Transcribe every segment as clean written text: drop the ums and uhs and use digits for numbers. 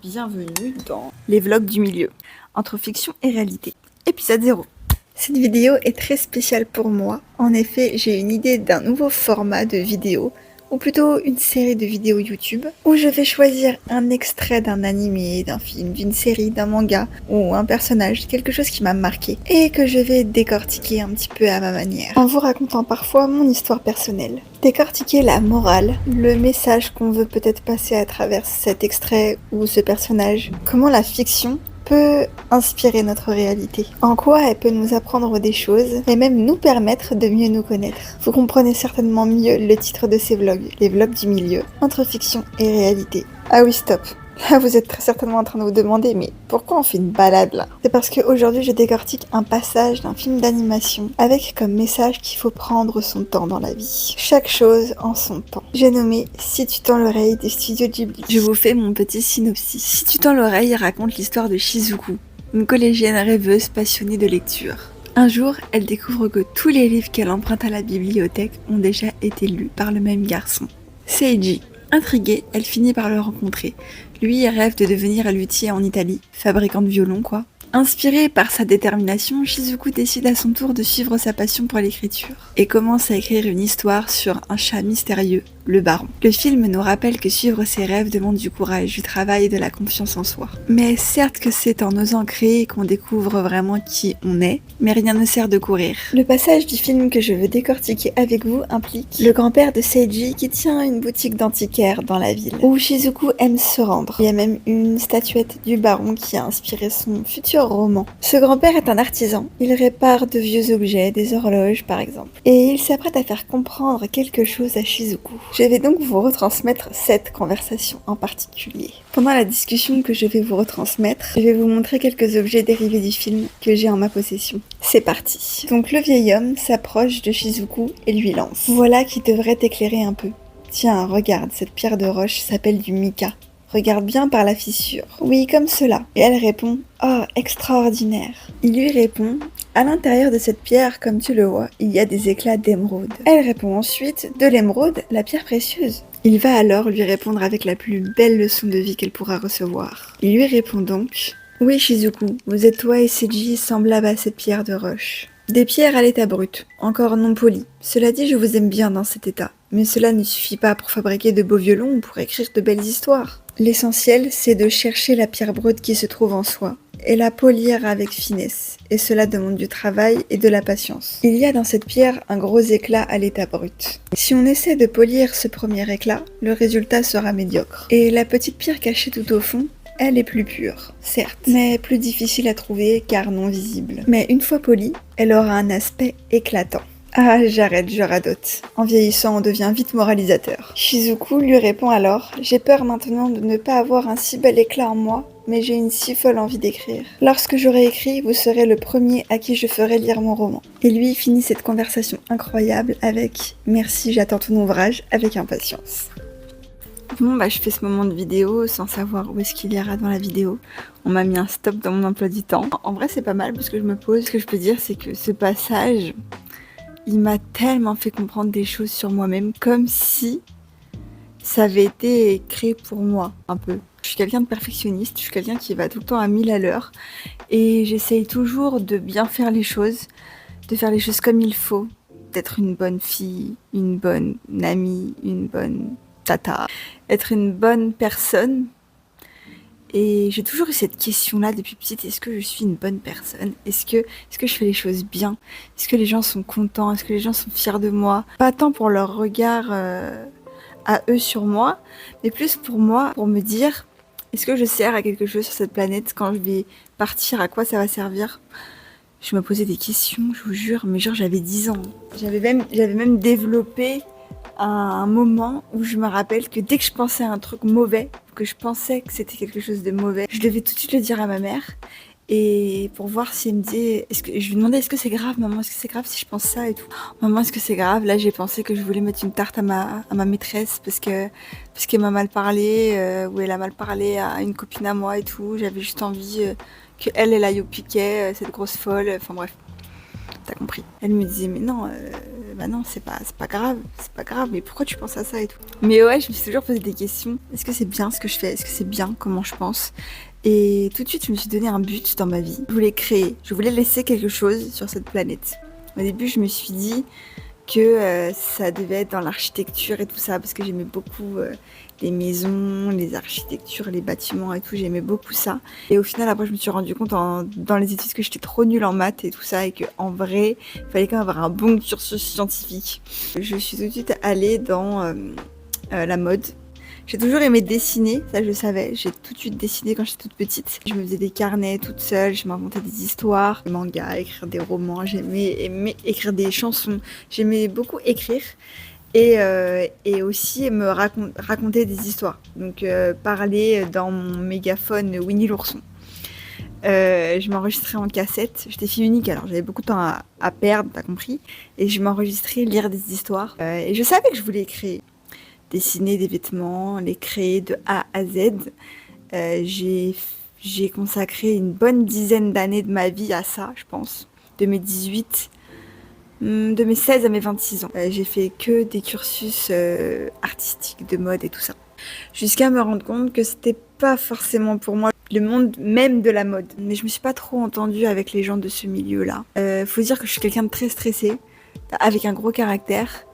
Bienvenue dans les vlogs du milieu, entre fiction et réalité, épisode 0. Cette vidéo est très spéciale pour moi. En effet, j'ai une idée d'un nouveau format de vidéo, ou plutôt une série de vidéos YouTube, où je vais choisir un extrait d'un animé, d'un film, d'une série, d'un manga, ou un personnage, quelque chose qui m'a marqué, et que je vais décortiquer un petit peu à ma manière, en vous racontant parfois mon histoire personnelle. Décortiquer la morale, le message qu'on veut peut-être passer à travers cet extrait ou ce personnage, comment la fiction peut inspirer notre réalité, en quoi elle peut nous apprendre des choses et même nous permettre de mieux nous connaître. Vous comprenez certainement mieux le titre de ces vlogs, les vlogs du milieu, entre fiction et réalité. Ah oui, stop. Là, vous êtes très certainement en train de vous demander, mais pourquoi on fait une balade là? C'est parce qu'aujourd'hui, je décortique un passage d'un film d'animation avec comme message qu'il faut prendre son temps dans la vie. Chaque chose en son temps. J'ai nommé Si tu tends l'oreille des studios Ghibli. Je vous fais mon petit synopsis. Si tu tends l'oreille raconte l'histoire de Shizuku, une collégienne rêveuse passionnée de lecture. Un jour, elle découvre que tous les livres qu'elle emprunte à la bibliothèque ont déjà été lus par le même garçon, Seiji. Intriguée, elle finit par le rencontrer. Lui rêve de devenir luthier en Italie, fabricant de violons quoi. Inspirée par sa détermination, Shizuku décide à son tour de suivre sa passion pour l'écriture et commence à écrire une histoire sur un chat mystérieux, le baron. Le film nous rappelle que suivre ses rêves demande du courage, du travail et de la confiance en soi. Mais certes que c'est en osant créer qu'on découvre vraiment qui on est, mais rien ne sert de courir. Le passage du film que je veux décortiquer avec vous implique le grand-père de Seiji qui tient une boutique d'antiquaires dans la ville, où Shizuku aime se rendre. Il y a même une statuette du baron qui a inspiré son futur roman. Ce grand-père est un artisan. Il répare de vieux objets, des horloges par exemple. Et il s'apprête à faire comprendre quelque chose à Shizuku. Je vais donc vous retransmettre cette conversation en particulier. Pendant la discussion que je vais vous retransmettre, je vais vous montrer quelques objets dérivés du film que j'ai en ma possession. C'est parti. Donc le vieil homme s'approche de Shizuku et lui lance. Voilà qui devrait t'éclairer un peu. Tiens, regarde, cette pierre de roche s'appelle du mica. Regarde bien par la fissure. Oui, comme cela. Et elle répond « Oh, extraordinaire !» Il lui répond « À l'intérieur de cette pierre, comme tu le vois, il y a des éclats d'émeraude. » Elle répond ensuite « De l'émeraude, la pierre précieuse ?» Il va alors lui répondre avec la plus belle leçon de vie qu'elle pourra recevoir. Il lui répond donc « Oui, Shizuku, vous êtes toi et Seiji semblables à cette pierre de roche. Des pierres à l'état brut, encore non polies. Cela dit, je vous aime bien dans cet état. Mais cela ne suffit pas pour fabriquer de beaux violons ou pour écrire de belles histoires. L'essentiel, c'est de chercher la pierre brute qui se trouve en soi, et la polir avec finesse, et cela demande du travail et de la patience. Il y a dans cette pierre un gros éclat à l'état brut. Si on essaie de polir ce premier éclat, le résultat sera médiocre. Et la petite pierre cachée tout au fond, elle est plus pure, certes, mais plus difficile à trouver car non visible. Mais une fois polie, elle aura un aspect éclatant. Ah, j'arrête, je radote. En vieillissant, on devient vite moralisateur. Shizuku lui répond alors « J'ai peur maintenant de ne pas avoir un si bel éclat en moi, mais j'ai une si folle envie d'écrire. Lorsque j'aurai écrit, vous serez le premier à qui je ferai lire mon roman. » Et lui finit cette conversation incroyable avec « Merci, j'attends ton ouvrage avec impatience. » Bon je fais ce moment de vidéo sans savoir où est-ce qu'il ira dans la vidéo. On m'a mis un stop dans mon emploi du temps. En vrai c'est pas mal parce que je me pose. Ce que je peux dire c'est que ce passage, il m'a tellement fait comprendre des choses sur moi-même, comme si ça avait été créé pour moi, un peu. Je suis quelqu'un de perfectionniste, je suis quelqu'un qui va tout le temps à 1000 à l'heure, et j'essaye toujours de bien faire les choses, de faire les choses comme il faut, d'être une bonne fille, une bonne amie, une bonne tata, être une bonne personne. Et j'ai toujours eu cette question-là depuis petite, est-ce que je suis une bonne personne? Est-ce que je fais les choses bien? Est-ce que les gens sont contents? Est-ce que les gens sont fiers de moi? Pas tant pour leur regard à eux sur moi, mais plus pour moi, pour me dire, est-ce que je sers à quelque chose sur cette planète? Quand je vais partir, à quoi ça va servir? Je me posais des questions, je vous jure, mais genre j'avais 10 ans. J'avais même développé un moment où je me rappelle que dès que je pensais à un truc mauvais, que je pensais que c'était quelque chose de mauvais, je devais tout de suite le dire à ma mère, et pour voir si elle me disait, je lui demandais est-ce que c'est grave maman, est-ce que c'est grave si je pense ça et tout. Maman, est-ce que c'est grave? Là j'ai pensé que je voulais mettre une tarte à ma maîtresse parce qu'elle m'a mal parlé, ou elle a mal parlé à une copine à moi et tout. J'avais juste envie qu'elle aille au piquet, cette grosse folle, enfin bref. t'as compris. Elle me disait mais non, bah non c'est pas grave, mais pourquoi tu penses à ça et tout. Mais ouais, je me suis toujours posé des questions. Est-ce que c'est bien ce que je fais? Est-ce que c'est bien comment je pense? Et tout de suite je me suis donné un but dans ma vie. Je voulais créer, je voulais laisser quelque chose sur cette planète. Au début je me suis dit que ça devait être dans l'architecture et tout ça, parce que j'aimais beaucoup les maisons, les architectures, les bâtiments et tout, j'aimais beaucoup ça. Et au final, après, je me suis rendu compte dans les études que j'étais trop nulle en maths et tout ça, et qu'en vrai, il fallait quand même avoir un bon cursus scientifique. Je suis tout de suite allée dans la mode. J'ai toujours aimé dessiner, ça je le savais. J'ai tout de suite dessiné quand j'étais toute petite. Je me faisais des carnets toute seule, je m'inventais des histoires, des mangas, écrire des romans. J'aimais écrire des chansons. J'aimais beaucoup écrire et aussi me raconter des histoires. Donc parler dans mon mégaphone Winnie l'ourson. Je m'enregistrais en cassette. J'étais fille unique, alors j'avais beaucoup de temps à perdre, t'as compris. Et je m'enregistrais lire des histoires. Et je savais que je voulais créer. Dessiner des vêtements, les créer de A à Z. J'ai consacré une bonne dizaine d'années de ma vie à ça, je pense. De mes 18, de mes 16 à mes 26 ans. J'ai fait que des cursus artistiques, de mode et tout ça. Jusqu'à me rendre compte que c'était pas forcément pour moi le monde même de la mode. Mais je me suis pas trop entendue avec les gens de ce milieu-là. Faut dire que je suis quelqu'un de très stressé, avec un gros caractère.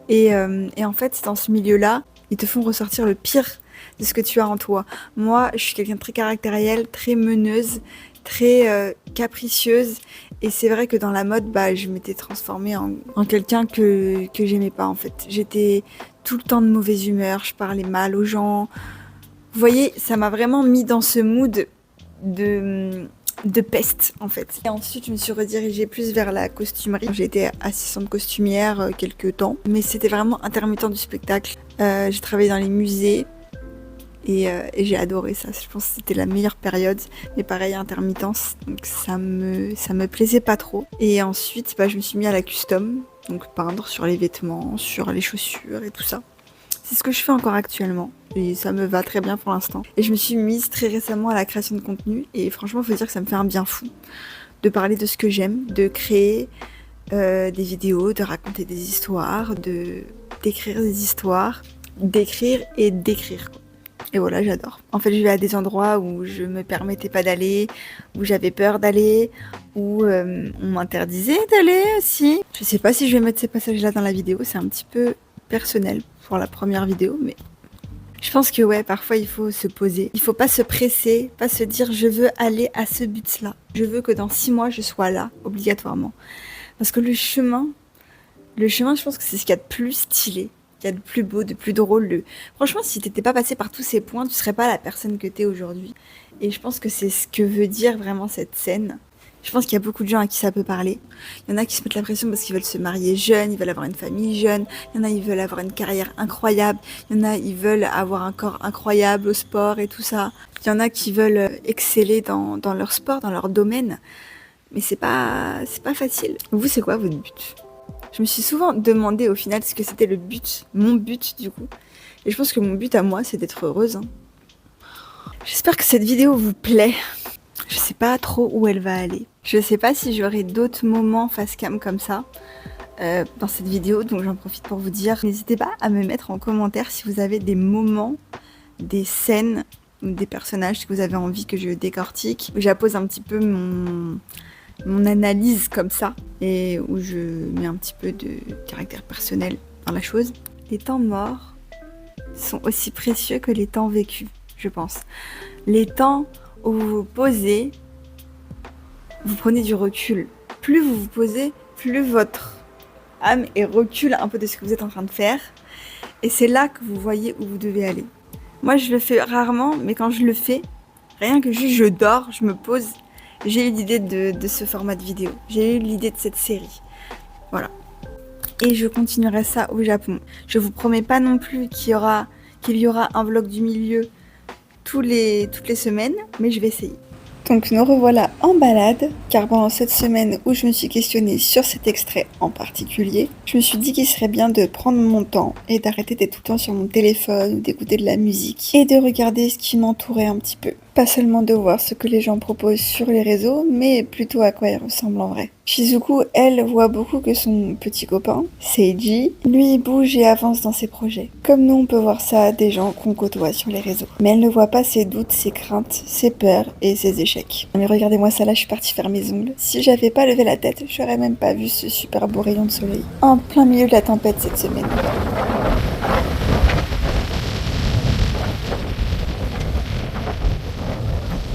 Et en fait, dans ce milieu-là, ils te font ressortir le pire de ce que tu as en toi. Moi, je suis quelqu'un de très caractériel, très meneuse, très capricieuse. Et c'est vrai que dans la mode, je m'étais transformée en quelqu'un que j'aimais pas, en fait. J'étais tout le temps de mauvaise humeur, je parlais mal aux gens. Vous voyez, ça m'a vraiment mis dans ce mood de peste en fait. Et ensuite je me suis redirigée plus vers la costumerie. J'ai été assistante costumière quelques temps, mais c'était vraiment intermittent du spectacle. J'ai travaillé dans les musées et j'ai adoré ça. Je pense que c'était la meilleure période, mais pareil intermittence, donc ça me plaisait pas trop. Et ensuite je me suis mis à la custom, donc peindre sur les vêtements, sur les chaussures et tout ça. C'est ce que je fais encore actuellement et ça me va très bien pour l'instant. Et je me suis mise très récemment à la création de contenu et franchement, il faut dire que ça me fait un bien fou de parler de ce que j'aime, de créer des vidéos, de raconter des histoires, d'écrire des histoires, d'écrire et d'écrire. Et voilà, j'adore. En fait, je vais à des endroits où je me permettais pas d'aller, où j'avais peur d'aller, où on m'interdisait d'aller aussi. Je sais pas si je vais mettre ces passages-là dans la vidéo, c'est un petit peu personnel pour la première vidéo, mais je pense que ouais, parfois il faut se poser. Il faut pas se presser, pas se dire je veux aller à ce but-là. Je veux que dans 6 mois je sois là, obligatoirement. Parce que le chemin, je pense que c'est ce qu'il y a de plus stylé, qu'il y a de plus beau, de plus drôle. Franchement, si t'étais pas passé par tous ces points, tu serais pas la personne que t'es aujourd'hui. Et je pense que c'est ce que veut dire vraiment cette scène. Je pense qu'il y a beaucoup de gens à qui ça peut parler. Il y en a qui se mettent la pression parce qu'ils veulent se marier jeunes, ils veulent avoir une famille jeune. Il y en a, ils veulent avoir une carrière incroyable. Il y en a, ils veulent avoir un corps incroyable au sport et tout ça. Il y en a qui veulent exceller dans leur sport, dans leur domaine. Mais c'est pas facile. Vous, c'est quoi votre but? Je me suis souvent demandé au final ce que c'était le but, mon but du coup. Et je pense que mon but à moi, c'est d'être heureuse. Hein. J'espère que cette vidéo vous plaît. Je sais pas trop où elle va aller. Je sais pas si j'aurai d'autres moments face cam comme ça dans cette vidéo, donc j'en profite pour vous dire. N'hésitez pas à me mettre en commentaire si vous avez des moments, des scènes ou des personnages que vous avez envie que je décortique. J'appose un petit peu mon analyse comme ça et où je mets un petit peu de caractère personnel dans la chose. Les temps morts sont aussi précieux que les temps vécus, je pense. Les temps où vous vous posez, vous prenez du recul. Plus vous vous posez, plus votre âme est recul un peu de ce que vous êtes en train de faire. Et c'est là que vous voyez où vous devez aller. Moi, je le fais rarement, mais quand je le fais, rien que juste je dors, je me pose, j'ai eu l'idée de ce format de vidéo. J'ai eu l'idée de cette série. Voilà. Et je continuerai ça au Japon. Je vous promets pas non plus qu'il y aura un vlog du milieu toutes les semaines, mais je vais essayer. Donc nous revoilà en balade, car pendant cette semaine où je me suis questionnée sur cet extrait en particulier, je me suis dit qu'il serait bien de prendre mon temps et d'arrêter d'être tout le temps sur mon téléphone ou d'écouter de la musique et de regarder ce qui m'entourait un petit peu. Pas seulement de voir ce que les gens proposent sur les réseaux, mais plutôt à quoi ils ressemblent en vrai. Shizuku, elle, voit beaucoup que son petit copain, Seiji, lui bouge et avance dans ses projets. Comme nous, on peut voir ça des gens qu'on côtoie sur les réseaux. Mais elle ne voit pas ses doutes, ses craintes, ses peurs et ses échecs. Mais regardez-moi ça là, je suis partie faire mes ongles. Si j'avais pas levé la tête, j'aurais même pas vu ce super beau rayon de soleil. En plein milieu de la tempête cette semaine.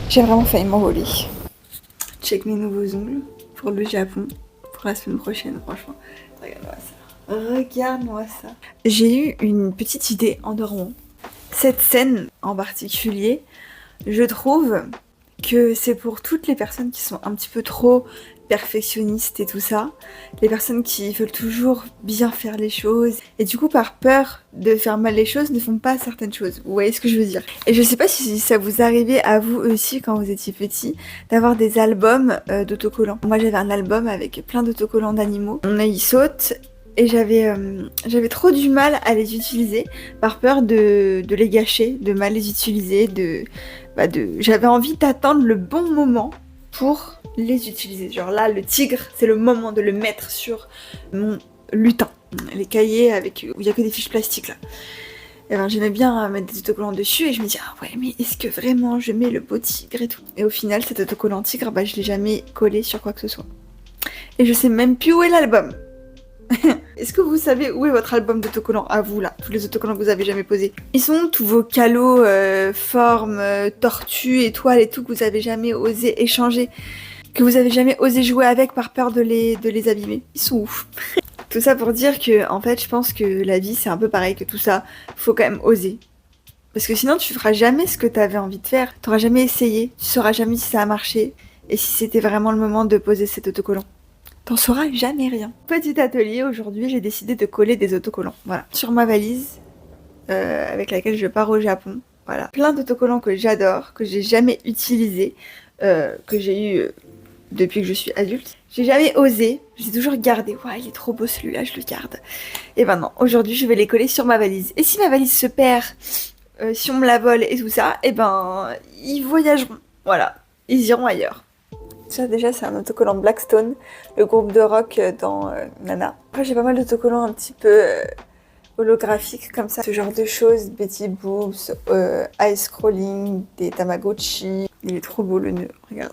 J'ai vraiment failli m'envoler. Check mes nouveaux ongles pour le Japon, pour la semaine prochaine, franchement. Regarde-moi ça. Regarde-moi ça. J'ai eu une petite idée en dormant. Cette scène en particulier, je trouve que c'est pour toutes les personnes qui sont un petit peu trop perfectionnistes et tout ça, les personnes qui veulent toujours bien faire les choses et du coup par peur de faire mal les choses ne font pas certaines choses. Vous voyez ce que je veux dire? Et je sais pas si ça vous arrivait à vous aussi quand vous étiez petit d'avoir des albums d'autocollants. Moi j'avais un album avec plein d'autocollants d'animaux. On a y saute. Et j'avais trop du mal à les utiliser par peur de les gâcher, de mal les utiliser, j'avais envie d'attendre le bon moment pour les utiliser. Genre là, le tigre, c'est le moment de le mettre sur mon lutin. Les cahiers où il n'y a que des fiches plastiques là. Et ben, j'aimais bien mettre des autocollants dessus et je me dis ah ouais mais est-ce que vraiment je mets le beau tigre et tout. Et au final cet autocollant tigre, je l'ai jamais collé sur quoi que ce soit. Et je sais même plus où est l'album. Est-ce que vous savez où est votre album d'autocollants à vous là, tous les autocollants que vous avez jamais posés? Ils sont tous vos calots, formes, tortues, étoiles et tout que vous avez jamais osé échanger, que vous avez jamais osé jouer avec par peur de les abîmer. Ils sont ouf. Tout ça pour dire que en fait je pense que la vie c'est un peu pareil que tout ça, faut quand même oser. Parce que sinon tu feras jamais ce que t'avais envie de faire, t'auras jamais essayé, tu sauras jamais si ça a marché et si c'était vraiment le moment de poser cet autocollant. T'en sauras jamais rien. Petit atelier, aujourd'hui j'ai décidé de coller des autocollants. Voilà. Sur ma valise, avec laquelle je pars au Japon. Voilà. Plein d'autocollants que j'adore, que j'ai jamais utilisés, que j'ai eu depuis que je suis adulte. J'ai jamais osé, j'ai toujours gardé. Ouais, il est trop beau celui-là, je le garde. Et ben non, aujourd'hui je vais les coller sur ma valise. Et si ma valise se perd, si on me la vole et tout ça, et ben ils voyageront. Voilà, ils iront ailleurs. Ça déjà c'est un autocollant de Blackstone, le groupe de rock dans Nana. Après j'ai pas mal d'autocollants un petit peu holographiques comme ça. Ce genre de choses, Betty Boobs, Ice Crawling, des Tamagotchi. Il est trop beau le nœud, regarde.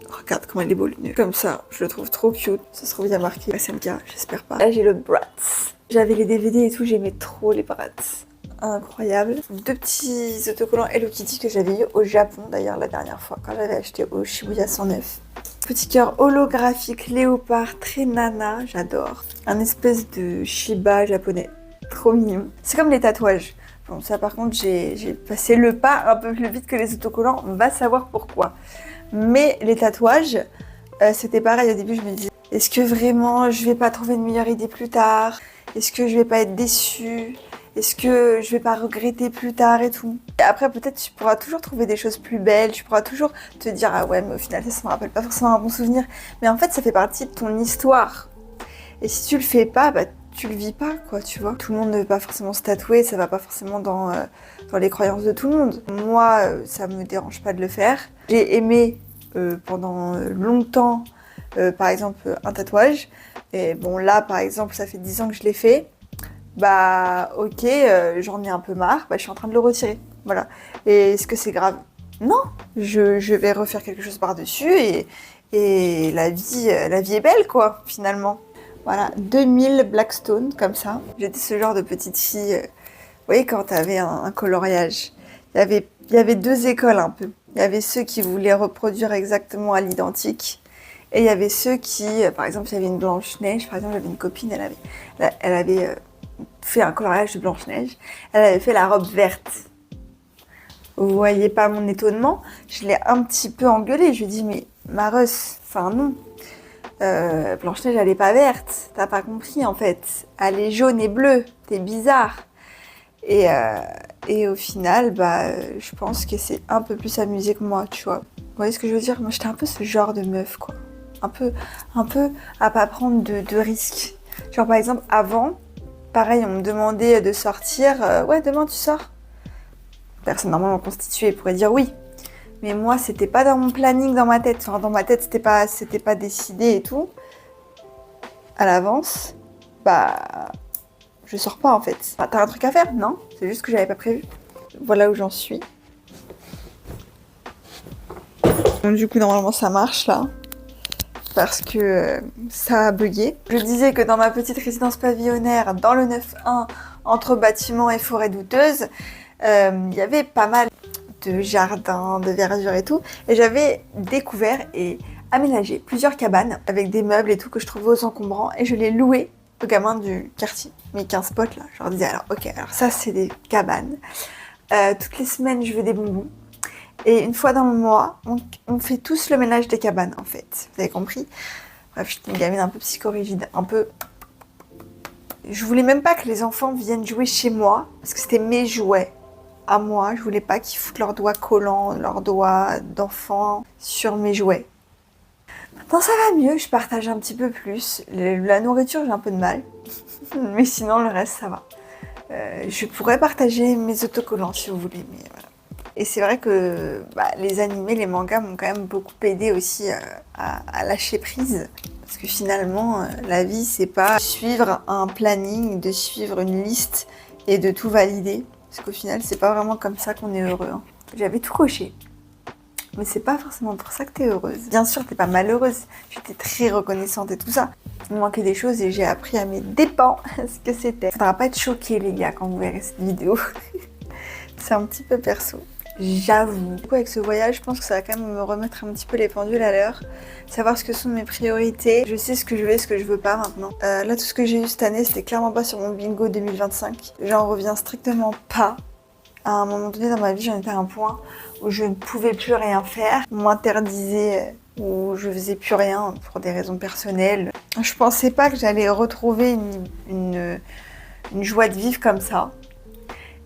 Regarde comment il est beau le nœud. Comme ça, je le trouve trop cute. Ça se trouve bien marqué SMK, j'espère pas. Là j'ai le Bratz. J'avais les DVD et tout, j'aimais trop les Bratz. Incroyable. Deux petits autocollants Hello Kitty que j'avais eu au Japon d'ailleurs la dernière fois quand j'avais acheté au Shibuya 109. Petit cœur holographique léopard très nana, j'adore. Un espèce de Shiba japonais, trop mignon. C'est comme les tatouages. Bon ça par contre j'ai passé le pas un peu plus vite que les autocollants, on va savoir pourquoi. Mais les tatouages, c'était pareil au début, je me disais est-ce que vraiment je vais pas trouver une meilleure idée plus tard? Est-ce que je vais pas être déçue? Est-ce que je vais pas regretter plus tard et tout? Et après, peut-être tu pourras toujours trouver des choses plus belles, tu pourras toujours te dire ah ouais, mais au final, ça me rappelle pas forcément un bon souvenir. Mais en fait, ça fait partie de ton histoire. Et si tu le fais pas, tu le vis pas, quoi, tu vois. Tout le monde ne veut pas forcément se tatouer, ça va pas forcément dans les croyances de tout le monde. Moi, ça me dérange pas de le faire. J'ai aimé pendant longtemps, par exemple, un tatouage. Et bon, là, par exemple, ça fait 10 ans que je l'ai fait. Ok, j'en ai un peu marre, je suis en train de le retirer, voilà. Et est-ce que c'est grave? Non, je vais refaire quelque chose par-dessus et la vie est belle, quoi, finalement. Voilà, 2000 Blackstone, comme ça. J'étais ce genre de petite fille, vous voyez, quand t'avais un coloriage, il y avait deux écoles un peu. Il y avait ceux qui voulaient reproduire exactement à l'identique. Et il y avait ceux qui, par exemple, il y avait une Blanche-Neige, par exemple, j'avais une copine, elle avait fait un coloriage de Blanche-Neige. Elle avait fait la robe verte. Vous voyez pas mon étonnement? Je l'ai un petit peu engueulée. Je lui ai dit, mais Mareuse, enfin non. Blanche-Neige, elle est pas verte. T'as pas compris, en fait. Elle est jaune et bleue. T'es bizarre. Et au final, je pense que c'est un peu plus amusé que moi, tu vois. Vous voyez ce que je veux dire? Moi, j'étais un peu ce genre de meuf, quoi. Un peu à pas prendre de risques. Genre, par exemple, avant, pareil, on me demandait de sortir. Ouais, demain tu sors. Personne normalement constituée pourrait dire oui. Mais moi, c'était pas dans mon planning, dans ma tête. Enfin, dans ma tête, c'était pas décidé et tout. À l'avance, bah, je sors pas en fait. Bah, t'as un truc à faire? Non, c'est juste que j'avais pas prévu. Voilà où j'en suis. Donc, du coup, normalement, ça marche là. Parce que ça a bugué. Je disais que dans ma petite résidence pavillonnaire, dans le 9-1, entre bâtiments et forêts douteuses, il y avait pas mal de jardins, de verdure et tout. Et j'avais découvert et aménagé plusieurs cabanes avec des meubles et tout que je trouvais aux encombrants. Et je les louais aux gamins du quartier, mes 15 potes là. Je leur disais alors, ok, alors ça c'est des cabanes. Toutes les semaines, je veux des bonbons. Et une fois dans le mois, on fait tous le ménage des cabanes, en fait. Vous avez compris? Bref, j'étais une gamine un peu psychorigide, un peu... Je voulais même pas que les enfants viennent jouer chez moi, parce que c'était mes jouets à moi. Je voulais pas qu'ils foutent leurs doigts collants, leurs doigts d'enfants sur mes jouets. Maintenant, ça va mieux, je partage un petit peu plus. La nourriture, j'ai un peu de mal. Mais sinon, le reste, ça va. Je pourrais partager mes autocollants, si vous voulez, mais voilà. Et c'est vrai que les animés, les mangas m'ont quand même beaucoup aidé aussi à lâcher prise. Parce que finalement, la vie, c'est pas suivre un planning, de suivre une liste et de tout valider. Parce qu'au final, c'est pas vraiment comme ça qu'on est heureux. Hein. J'avais tout coché. Mais c'est pas forcément pour ça que t'es heureuse. Bien sûr, t'es pas malheureuse. J'étais très reconnaissante et tout ça. Il me manquait des choses et j'ai appris à mes dépens ce que c'était. Faudra pas être choqués, les gars, quand vous verrez cette vidéo. C'est un petit peu perso. J'avoue. Du coup, avec ce voyage, je pense que ça va quand même me remettre un petit peu les pendules à l'heure. Savoir ce que sont mes priorités. Je sais ce que je veux et ce que je veux pas maintenant. Là, tout ce que j'ai eu cette année, c'était clairement pas sur mon bingo 2025. J'en reviens strictement pas. À un moment donné dans ma vie, j'en étais à un point où je ne pouvais plus rien faire. On m'interdisait ou je faisais plus rien pour des raisons personnelles. Je pensais pas que j'allais retrouver une joie de vivre comme ça.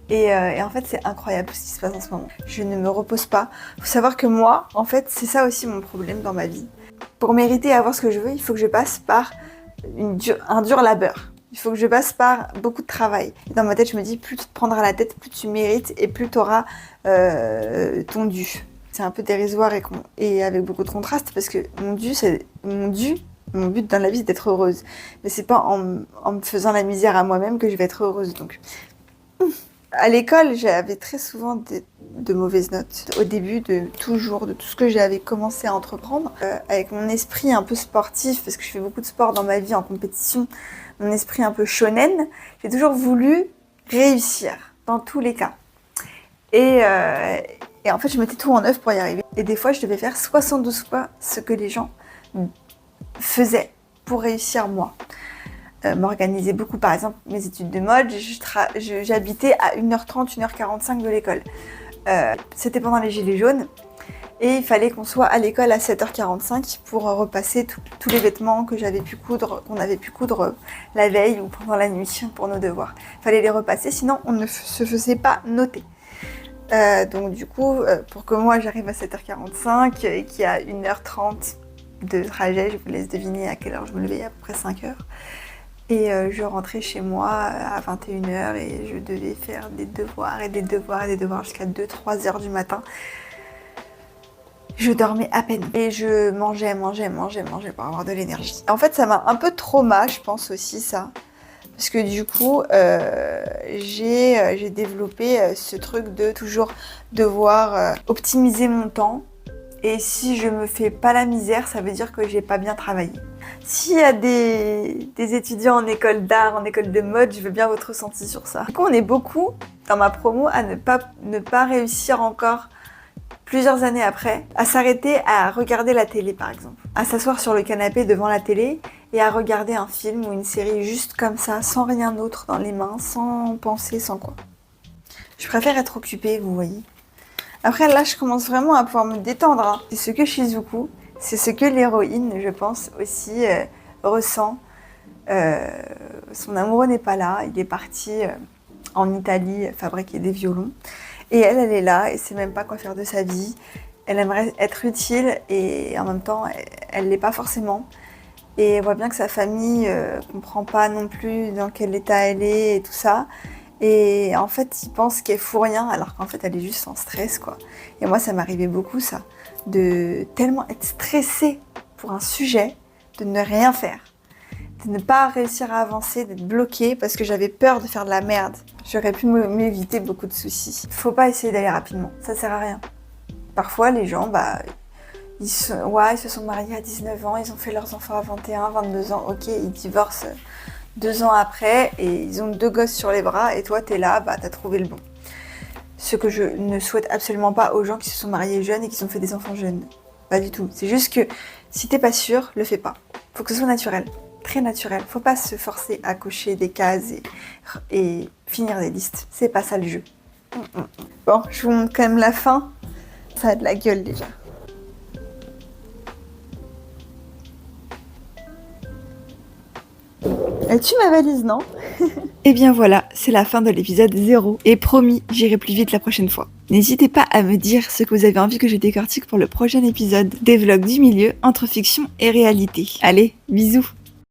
Et en fait, c'est incroyable ce qui se passe en ce moment. Je ne me repose pas. Faut savoir que moi, en fait, c'est ça aussi mon problème dans ma vie. Pour mériter et avoir ce que je veux, il faut que je passe par un dur labeur. Il faut que je passe par beaucoup de travail. Et dans ma tête, je me dis, plus tu te prendras la tête, plus tu mérites et plus tu auras ton dû. C'est un peu dérisoire et avec beaucoup de contraste parce que mon dû, c'est mon dû. Mon but dans la vie, c'est d'être heureuse. Mais c'est pas en me faisant la misère à moi-même que je vais être heureuse. Donc... À l'école, j'avais très souvent de mauvaises notes. Au début de tout ce que j'avais commencé à entreprendre, avec mon esprit un peu sportif, parce que je fais beaucoup de sport dans ma vie en compétition, mon esprit un peu shonen, j'ai toujours voulu réussir, dans tous les cas. Et en fait, je mettais tout en œuvre pour y arriver. Et des fois, je devais faire 72 fois ce que les gens faisaient pour réussir moi. M'organiser beaucoup, par exemple mes études de mode, j'habitais à 1h30, 1h45 de l'école. C'était pendant les gilets jaunes et il fallait qu'on soit à l'école à 7h45 pour repasser tous les vêtements qu'on avait pu coudre la veille ou pendant la nuit pour nos devoirs. Il fallait les repasser, sinon on ne se faisait pas noter. Donc du coup, pour que moi j'arrive à 7h45 et qu'il y a 1h30 de trajet, je vous laisse deviner à quelle heure je me levais, à peu près 5h. Et je rentrais chez moi à 21h et je devais faire des devoirs jusqu'à 2-3 heures du matin. Je dormais à peine et je mangeais pour avoir de l'énergie. En fait, ça m'a un peu trauma, je pense aussi ça. Parce que du coup, j'ai développé ce truc de toujours devoir optimiser mon temps. Et si je me fais pas la misère, ça veut dire que j'ai pas bien travaillé. S'il y a des étudiants en école d'art, en école de mode, je veux bien votre ressenti sur ça. Du coup, on est beaucoup dans ma promo à ne pas réussir encore plusieurs années après, à s'arrêter à regarder la télé par exemple. À s'asseoir sur le canapé devant la télé et à regarder un film ou une série juste comme ça, sans rien d'autre dans les mains, sans penser, sans quoi. Je préfère être occupée, vous voyez. Après, là, je commence vraiment à pouvoir me détendre. Hein. C'est ce que Shizuku, c'est ce que l'héroïne, je pense, aussi ressent. Son amoureux n'est pas là. Il est parti en Italie fabriquer des violons. Et elle est là et sait même pas quoi faire de sa vie. Elle aimerait être utile et en même temps, elle l'est pas forcément. Et elle voit bien que sa famille comprend pas non plus dans quel état elle est et tout ça. Et en fait, ils pensent qu'elle fout rien, alors qu'en fait, elle est juste en stress, quoi. Et moi, ça m'arrivait beaucoup, ça. De tellement être stressée pour un sujet, de ne rien faire. De ne pas réussir à avancer, d'être bloquée parce que j'avais peur de faire de la merde. J'aurais pu m'éviter beaucoup de soucis. Faut pas essayer d'aller rapidement, ça sert à rien. Parfois, les gens, ils se sont mariés à 19 ans, ils ont fait leurs enfants à 21, 22 ans, ok, ils divorcent 2 ans après et ils ont 2 gosses sur les bras et toi, t'es là, t'as trouvé le bon. Ce que je ne souhaite absolument pas aux gens qui se sont mariés jeunes et qui ont fait des enfants jeunes. Pas du tout. C'est juste que si t'es pas sûr, le fais pas. Faut que ce soit naturel. Très naturel. Faut pas se forcer à cocher des cases et finir des listes. C'est pas ça le jeu. Bon, je vous montre quand même la fin. Ça a de la gueule déjà. Es-tu ma valise, non? Et bien voilà, c'est la fin de l'épisode 0. Et promis, j'irai plus vite la prochaine fois. N'hésitez pas à me dire ce que vous avez envie que je décortique pour le prochain épisode des vlogs du milieu entre fiction et réalité. Allez, bisous!